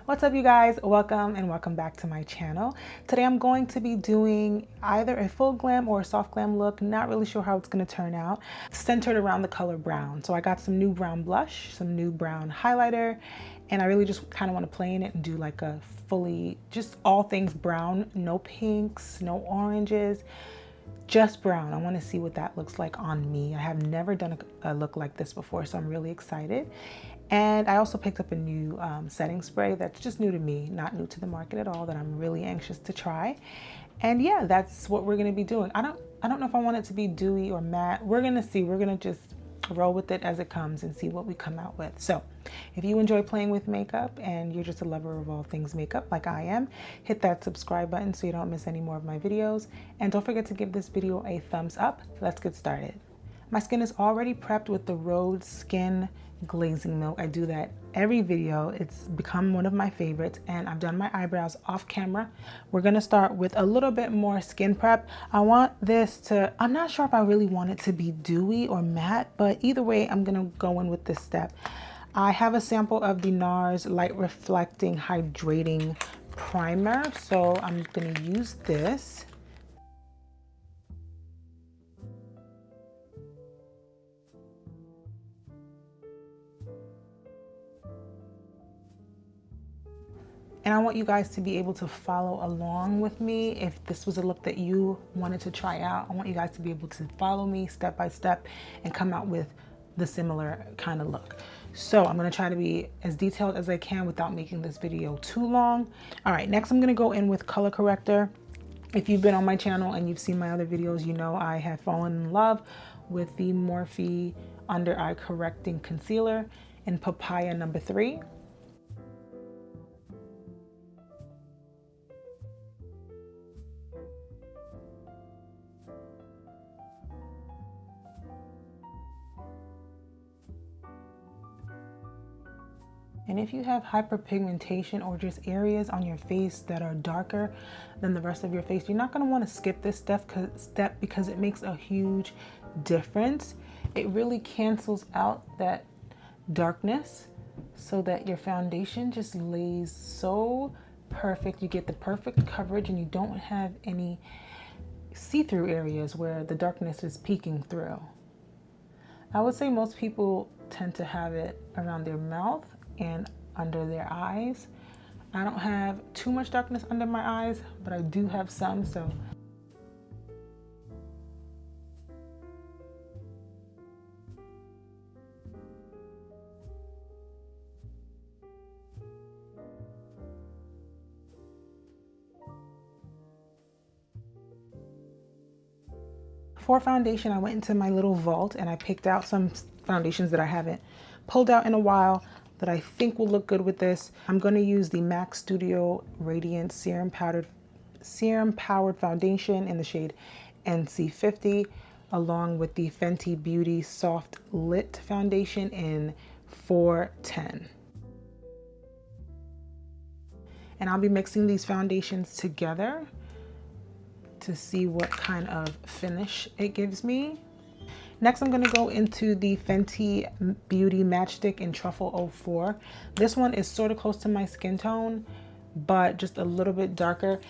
What's up, you guys? Welcome and welcome back to my channel. Today I'm going to be doing either a full glam or a soft glam look. Not really sure how it's going to turn out. It's centered around the color brown. So I got some new brown blush, some new brown highlighter, and I really just kind of want to play in it and do like a fully, just all things brown. No pinks, no oranges, just brown. I want to see what that looks like on me. I have never done a look like this before, so I'm really excited. And I also picked up a new setting spray that's just new to me, not new to the market at all, that I'm really anxious to try. And yeah, that's what we're going to be doing. I don't know if I want it to be dewy or matte. We're going to see. We're going to just roll with it as it comes and see what we come out with. So if you enjoy playing with makeup and you're just a lover of all things makeup like I am, hit that subscribe button so you don't miss any more of my videos. And don't forget to give this video a thumbs up. Let's get started. My skin is already prepped with the Rose Skin Glazing Milk. I do that every video. It's become one of my favorites, and I've done my eyebrows off camera. We're gonna start with a little bit more skin prep. I want this to, I'm not sure if I really want it to be dewy or matte, but either way, I'm gonna go in with this step. I have a sample of the NARS Light Reflecting Hydrating Primer, so I'm gonna use this. And I want you guys to be able to follow along with me. If this was a look that you wanted to try out, I want you guys to be able to follow me step by step and come out with the similar kind of look. So I'm gonna try to be as detailed as I can without making this video too long. All right, next I'm gonna go in with color corrector. If you've been on my channel and you've seen my other videos, you know I have fallen in love with the Morphe Under Eye Correcting Concealer in Papaya number 3. And if you have hyperpigmentation or just areas on your face that are darker than the rest of your face, you're not going to want to skip this step because it makes a huge difference. It really cancels out that darkness so that your foundation just lays so perfect. You get the perfect coverage and you don't have any see-through areas where the darkness is peeking through. I would say most people tend to have it around their mouth and under their eyes. I don't have too much darkness under my eyes, but I do have some, so. For foundation, I went into my little vault and I picked out some foundations that I haven't pulled out in a while that I think will look good with this. I'm going to use the MAC Studio Radiance Serum Powered Foundation in the shade NC50, along with the Fenty Beauty Soft Lit Foundation in 410. And I'll be mixing these foundations together to see what kind of finish it gives me. Next, I'm gonna go into the Fenty Beauty Matchstick in Truffle 04. This one is sort of close to my skin tone, but just a little bit darker.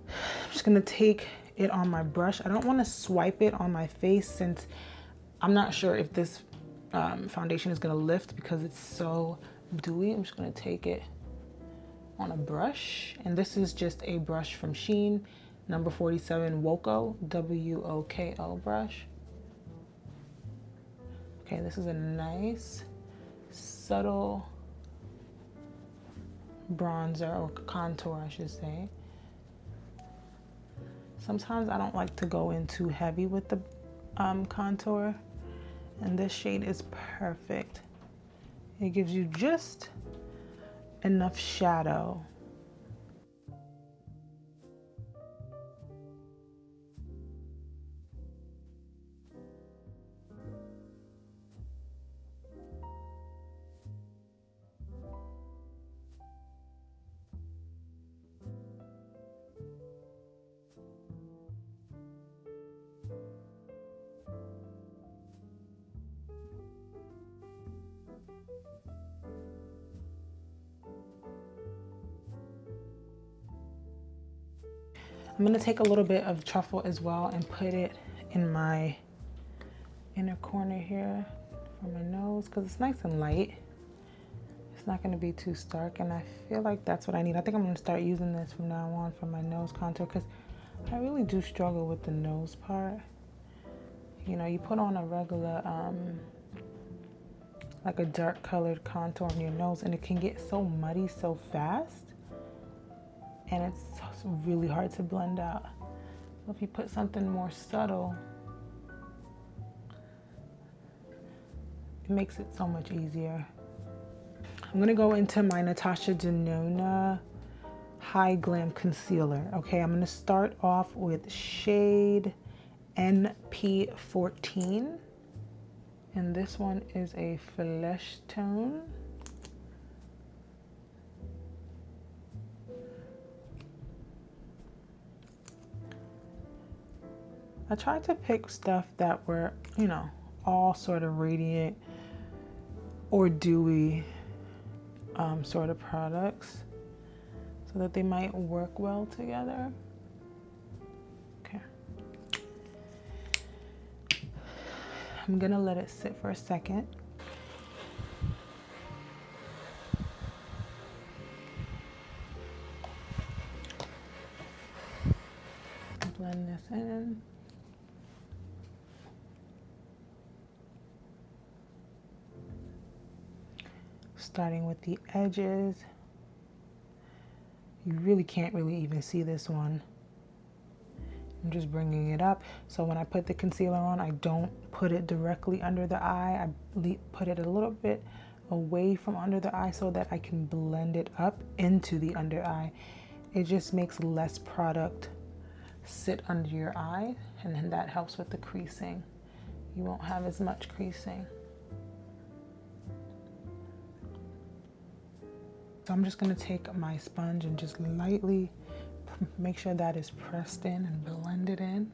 I'm just gonna take it on my brush. I don't wanna swipe it on my face since I'm not sure if this foundation is gonna lift because it's so dewy. I'm just gonna take it on a brush. And this is just a brush from Shein, number 47 Woco, W-O-K-O brush. Okay, this is a nice, subtle bronzer, or contour, I should say. Sometimes I don't like to go in too heavy with the contour, and this shade is perfect. It gives you just enough shadow. I'm gonna take a little bit of Truffle as well and put it in my inner corner here for my nose because it's nice and light. It's not gonna be too stark, and I feel like that's what I need. I think I'm gonna start using this from now on for my nose contour because I really do struggle with the nose part. You know, you put on a regular, like a dark colored contour on your nose and it can get so muddy so fast, and it's really hard to blend out. So if you put something more subtle, it makes it so much easier. I'm gonna go into my Natasha Denona Hy-Glam concealer. Okay, I'm gonna start off with shade NP14, and this one is a flesh tone. I tried to pick stuff that were, you know, all sort of radiant or dewy sort of products so that they might work well together. Okay. I'm gonna let it sit for a second. Blend this in. Starting with the edges. You really can't really even see this one. I'm just bringing it up. So when I put the concealer on, I don't put it directly under the eye. I put it a little bit away from under the eye so that I can blend it up into the under eye. It just makes less product sit under your eye, and then that helps with the creasing. You won't have as much creasing. So I'm just gonna take my sponge and just lightly make sure that is pressed in and blend it in.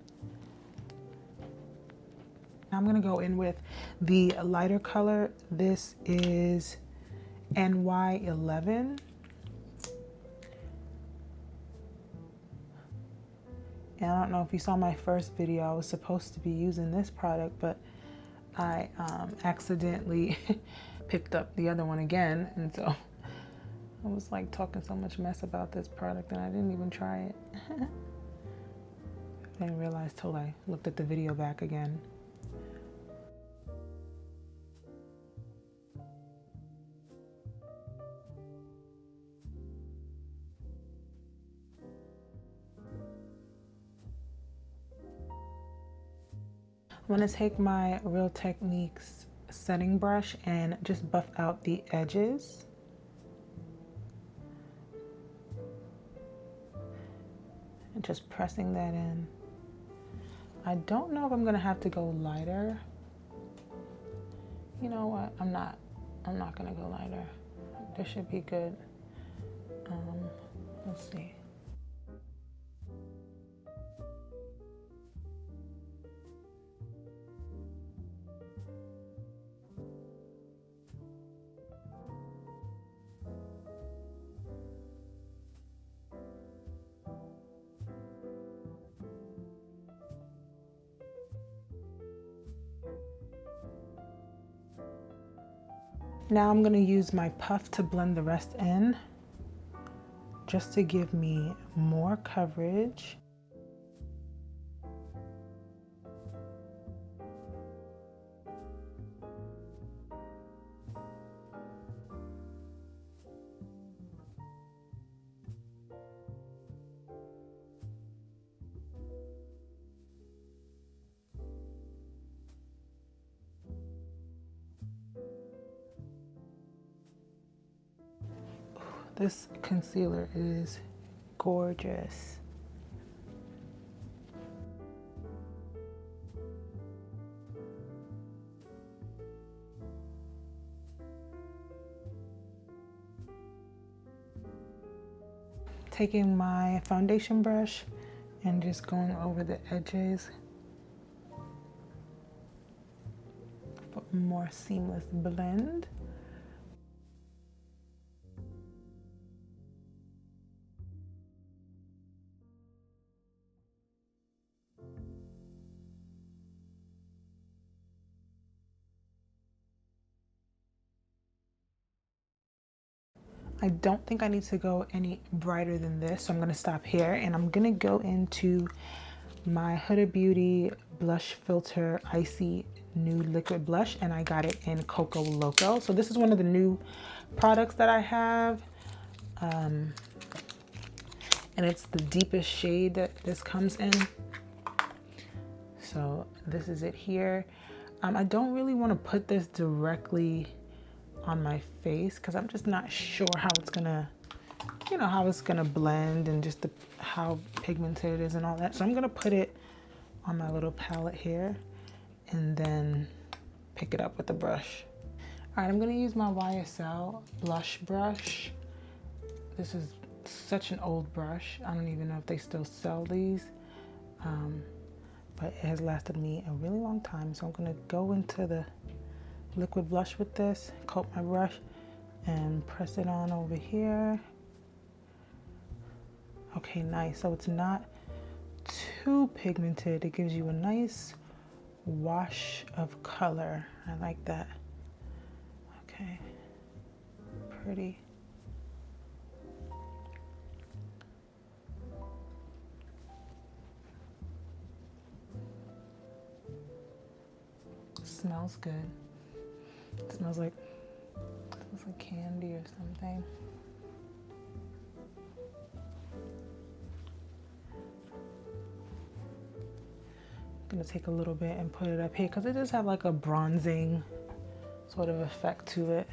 Now I'm gonna go in with the lighter color. This is NY11. And I don't know if you saw my first video, I was supposed to be using this product, but I accidentally picked up the other one again, and so I was like talking so much mess about this product and I didn't even try it. I didn't realize till I looked at the video back again. I'm gonna take my Real Techniques setting brush and just buff out the edges. And just pressing that in. I don't know if I'm gonna have to go lighter. You know what? I'm not gonna go lighter. This should be good. Let's see. Now I'm going to use my puff to blend the rest in, just to give me more coverage. This concealer is gorgeous. Taking my foundation brush and just going over the edges for a more seamless blend. I don't think I need to go any brighter than this, so I'm gonna stop here, and I'm gonna go into my Huda Beauty blush filter icy nude liquid blush, and I got it in Coco Loco. So this is one of the new products that I have, and it's the deepest shade that this comes in. So this is it here. I don't really want to put this directly on my face because I'm just not sure how it's gonna, you know, how it's gonna blend and just how pigmented it is and all that. So I'm gonna put it on my little palette here and then pick it up with the brush. All right, I'm gonna use my YSL blush brush. This is such an old brush. I don't even know if they still sell these, but it has lasted me a really long time. So I'm gonna go into the liquid blush with this, coat my brush, and press it on over here. Okay, nice. So it's not too pigmented. It gives you a nice wash of color. I like that. Okay, pretty. Smells good. It smells like candy or something. I'm gonna take a little bit and put it up here because it does have like a bronzing sort of effect to it.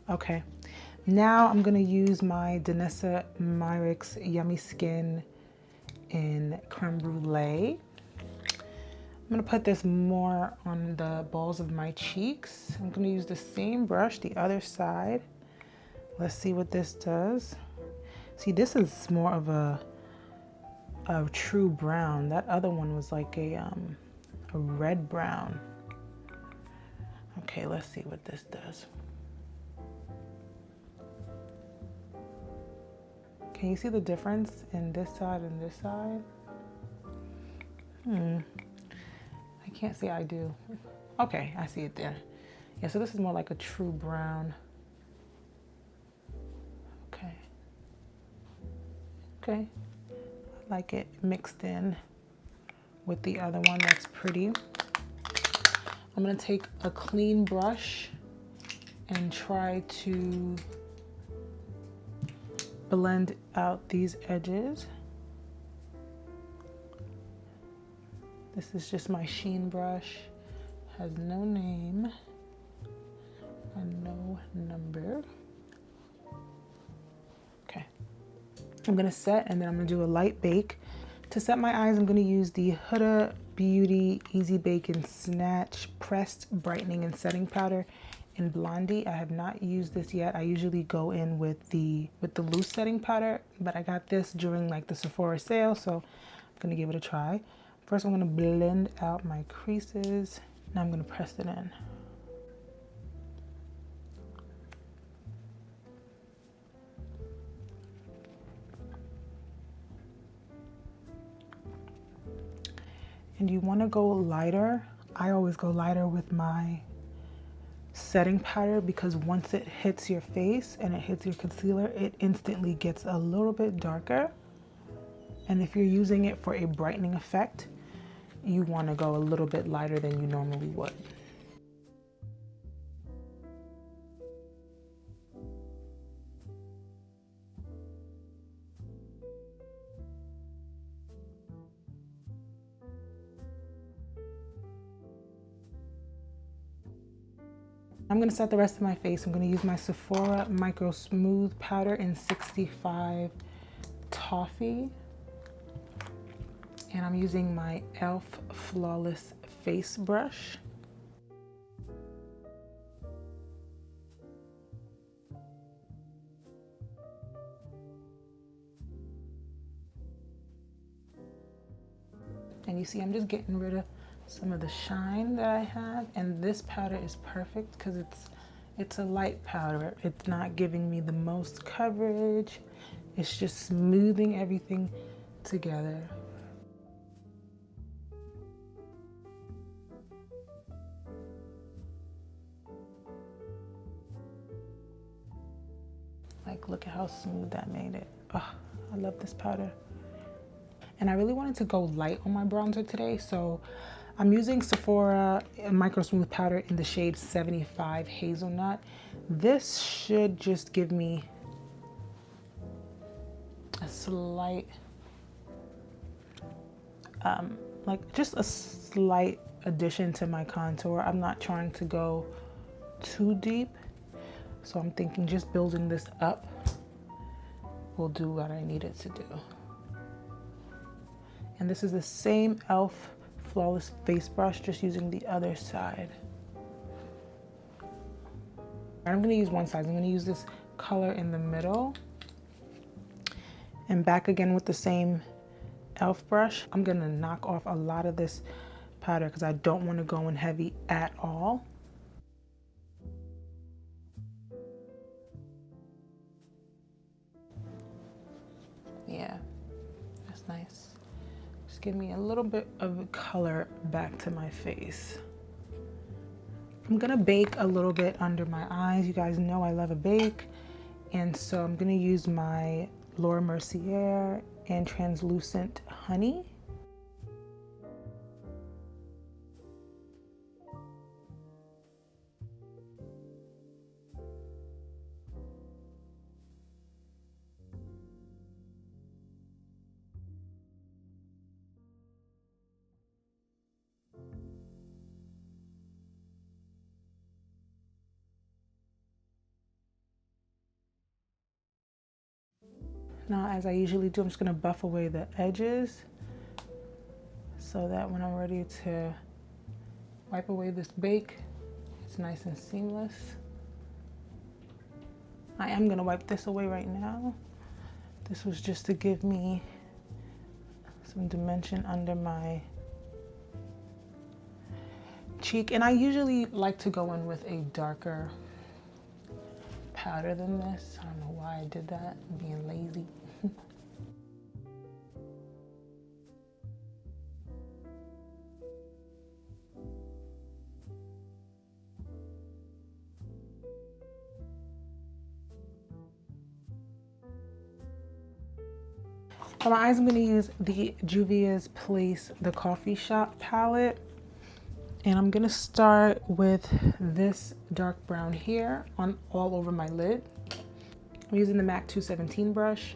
Okay, now I'm gonna use my Denona Myricks Yummy Skin in Creme Brulee. I'm gonna put this more on the balls of my cheeks. I'm gonna use the same brush, the other side. Let's see what this does. See, this is more of a true brown. That other one was like a red brown. Okay, let's see what this does. Can you see the difference in this side and this side? I can't say I do. Okay, I see it there. Yeah, so this is more like a true brown. Okay. Okay. I like it mixed in with the other one. That's pretty. I'm gonna take a clean brush and try to blend out these edges. This is just my sheen brush, has no name and no number. Okay, I'm gonna set and then I'm gonna do a light bake. To set my eyes, I'm gonna use the Huda Beauty Easy Bake and Snatch Pressed Brightening and Setting Powder in Blondie. I have not used this yet. I usually go in with the loose setting powder, but I got this during like the Sephora sale, so I'm gonna give it a try. First, I'm gonna blend out my creases. Now I'm gonna press it in. And you wanna go lighter. I always go lighter with my setting powder because once it hits your face and it hits your concealer, it instantly gets a little bit darker. And if you're using it for a brightening effect, you want to go a little bit lighter than you normally would. I'm going to set the rest of my face. I'm going to use my Sephora Micro Smooth Powder in 65 Toffee. And I'm using my e.l.f. Flawless Face Brush. And you see, I'm just getting rid of some of the shine that I have. And this powder is perfect because it's a light powder. It's not giving me the most coverage. It's just smoothing everything together. Like, look at how smooth that made it. Oh, I love this powder. And I really wanted to go light on my bronzer today, so I'm using Sephora Micro Smooth Powder in the shade 75 Hazelnut. This should just give me a slight, like just a slight addition to my contour. I'm not trying to go too deep, so I'm thinking just building this up will do what I need it to do. And this is the same e.l.f. Flawless Face Brush, just using the other side. I'm gonna use one side. I'm gonna use this color in the middle. And back again with the same e.l.f. brush. I'm gonna knock off a lot of this powder because I don't want to go in heavy at all. Yeah, that's nice. Just give me a little bit of color back to my face. I'm gonna bake a little bit under my eyes. You guys know I love a bake. And so I'm gonna use my Laura Mercier and Translucent Honey. Now, as I usually do, I'm just gonna buff away the edges so that when I'm ready to wipe away this bake, it's nice and seamless. I am gonna wipe this away right now. This was just to give me some dimension under my cheek. And I usually like to go in with a darker powder than this. I don't know why I did that, I'm being lazy. For my eyes, I'm gonna use the Juvia's Place, the Coffee Shop palette. And I'm gonna start with this dark brown here on all over my lid. I'm using the MAC 217 brush.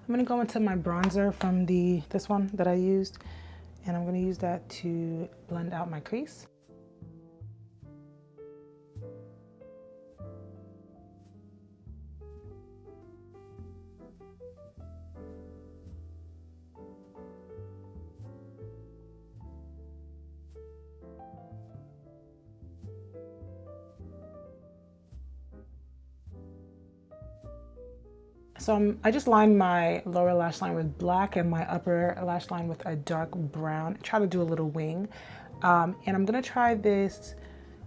I'm gonna go into my bronzer from this one that I used, and I'm gonna use that to blend out my crease. So I just lined my lower lash line with black and my upper lash line with a dark brown. Try to do a little wing. And I'm gonna try this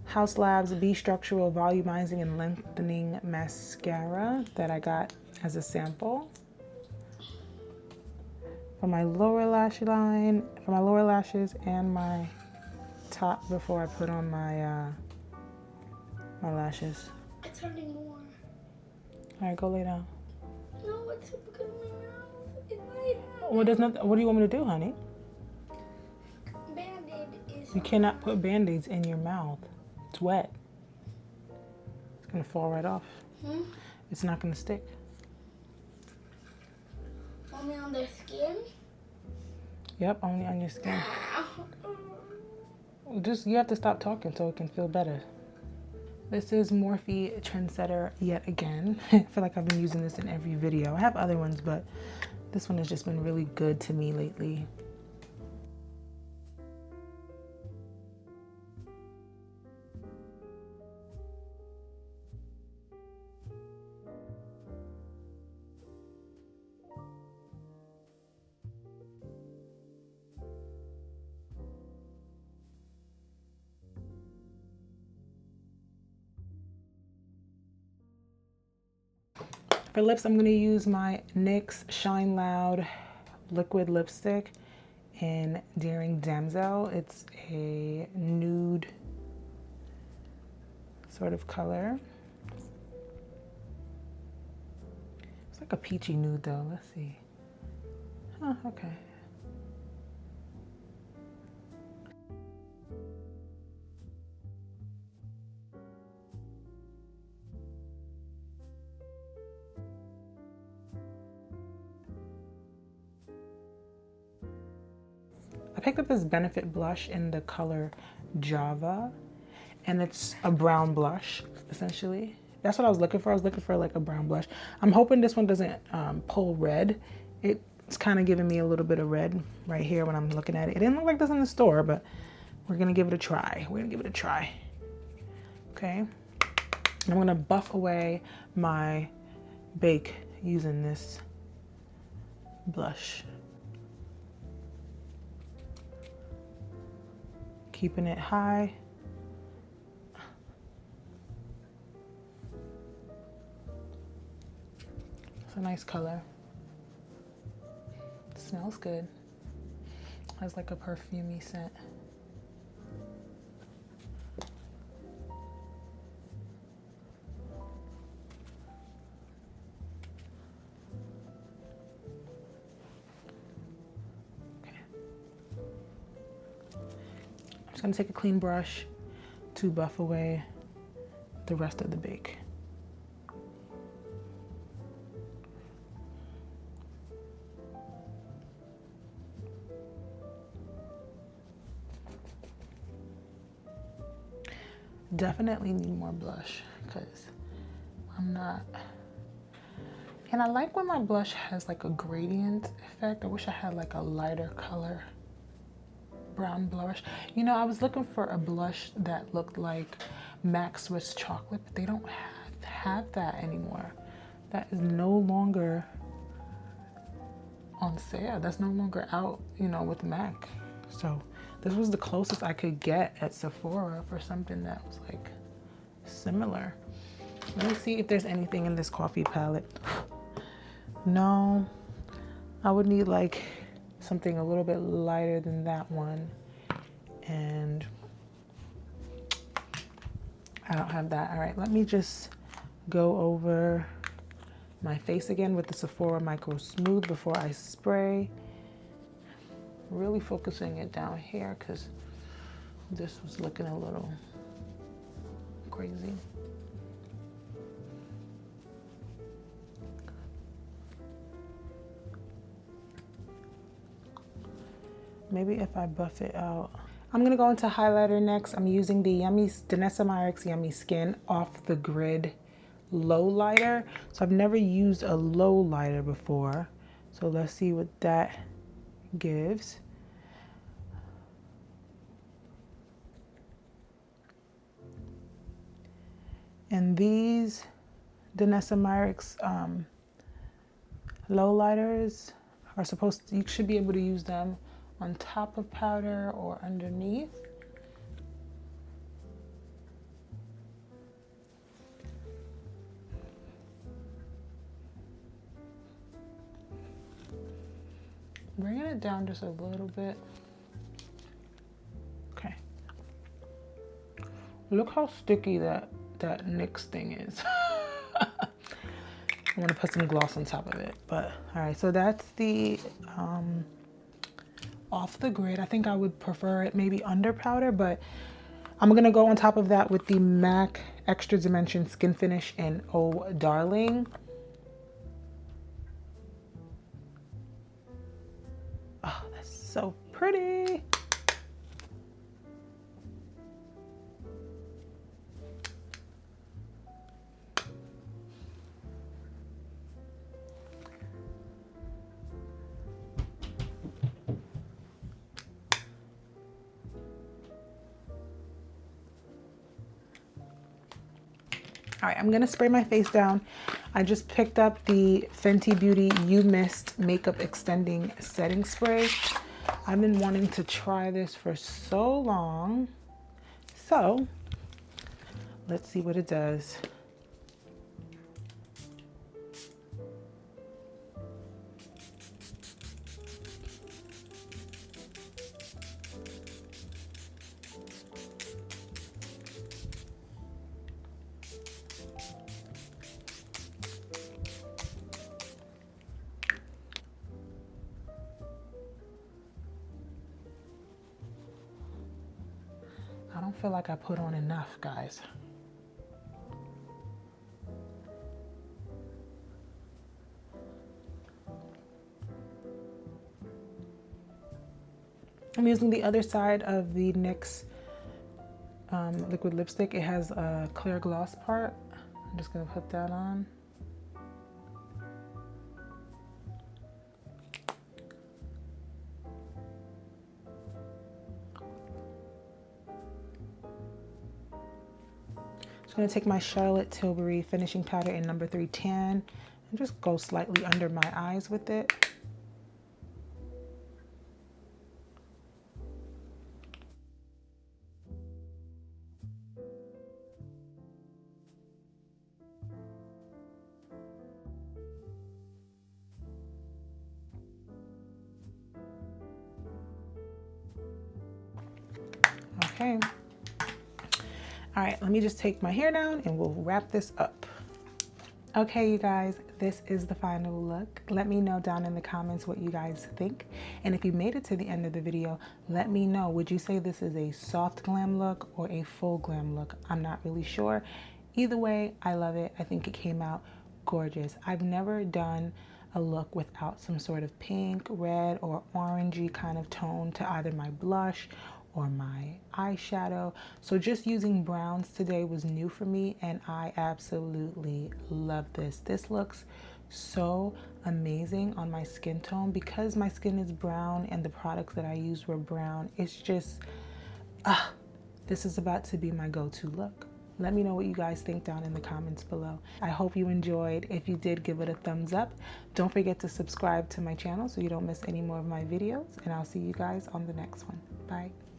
House Labs Be Structural Volumizing and Lengthening Mascara that I got as a sample. For my lower lash line, for my lower lashes and my top before I put on my my lashes. It's hurting more. All right, go lay down. No, it's because of my mouth. It's my Well, there's nothing. What do you want me to do, honey? Band-Aid is... You cannot put Band-Aids in your mouth. It's wet. It's gonna fall right off. It's not gonna stick. Only on their skin? Yep, only on your skin. You have to stop talking so it can feel better. This is Morphe Trendsetter yet again. I feel like I've been using this in every video. I have other ones, but this one has just been really good to me lately. For lips, I'm gonna use my NYX Shine Loud liquid lipstick in Daring Damsel. It's a nude sort of color. It's like a peachy nude though. Let's see. Oh, okay. I picked up this Benefit blush in the color Java, and it's a brown blush, essentially. That's what I was looking for. I was looking for like a brown blush. I'm hoping this one doesn't pull red. It's kind of giving me a little bit of red right here when I'm looking at it. It didn't look like this in the store, but we're gonna give it a try. We're gonna give it a try. Okay. I'm gonna buff away my bake using this blush. Keeping it high. It's a nice color. It smells good. Has like a perfumey scent. I'm just gonna take a clean brush to buff away the rest of the bake. Definitely need more blush because I'm not, and I like when my blush has like a gradient effect. I wish I had like a lighter color brown blush. You know, I was looking for a blush that looked like MAC Swiss chocolate, but they don't have that anymore. That is no longer on sale. That's no longer out, you know, with MAC. So this was the closest I could get at Sephora for something that was like similar. Let me see if there's anything in this coffee palette. No, I would need like something a little bit lighter than that one, and I don't have that. All right, let me just go over my face again with the Sephora Micro Smooth before I spray. Really focusing it down here because this was looking a little crazy. Maybe if I buff it out. I'm gonna go into highlighter next. I'm using the Danessa Myricks Yummy Skin Off the Grid Low Lighter. So I've never used a low lighter before. So let's see what that gives. And these Danessa Myricks low lighters are supposed to, you should be able to use them on top of powder or underneath. Bringing it down just a little bit. Okay. Look how sticky that NYX thing is. I'm gonna put some gloss on top of it, but all right, so that's the Off the Grid. I think I would prefer it maybe under powder, but I'm gonna go on top of that with the MAC Extra Dimension Skin Finish in Oh Darling. Oh, that's so pretty. All right, I'm gonna spray my face down. I just picked up the Fenty Beauty You Mist Makeup Extending Setting Spray. I've been wanting to try this for so long. So let's see what it does. feel like I put on enough, guys. I'm using the other side of the NYX liquid lipstick. It has a clear gloss part. I'm just gonna put that on. Just gonna take my Charlotte Tilbury finishing powder in number 3 tan and just go slightly under my eyes with it. Okay. All right, let me just take my hair down and we'll wrap this up. Okay, you guys, this is the final look. Let me know down in the comments what you guys think. And if you made it to the end of the video, let me know, would you say this is a soft glam look or a full glam look? I'm not really sure. Either way, I love it. I think it came out gorgeous. I've never done a look without some sort of pink, red, or orangey kind of tone to either my blush or my eyeshadow. So just using browns today was new for me and I absolutely love this. This looks so amazing on my skin tone because my skin is brown and the products that I used were brown. It's just, this is about to be my go-to look. Let me know what you guys think down in the comments below. I hope you enjoyed. If you did, give it a thumbs up. Don't forget to subscribe to my channel so you don't miss any more of my videos, and I'll see you guys on the next one. Bye.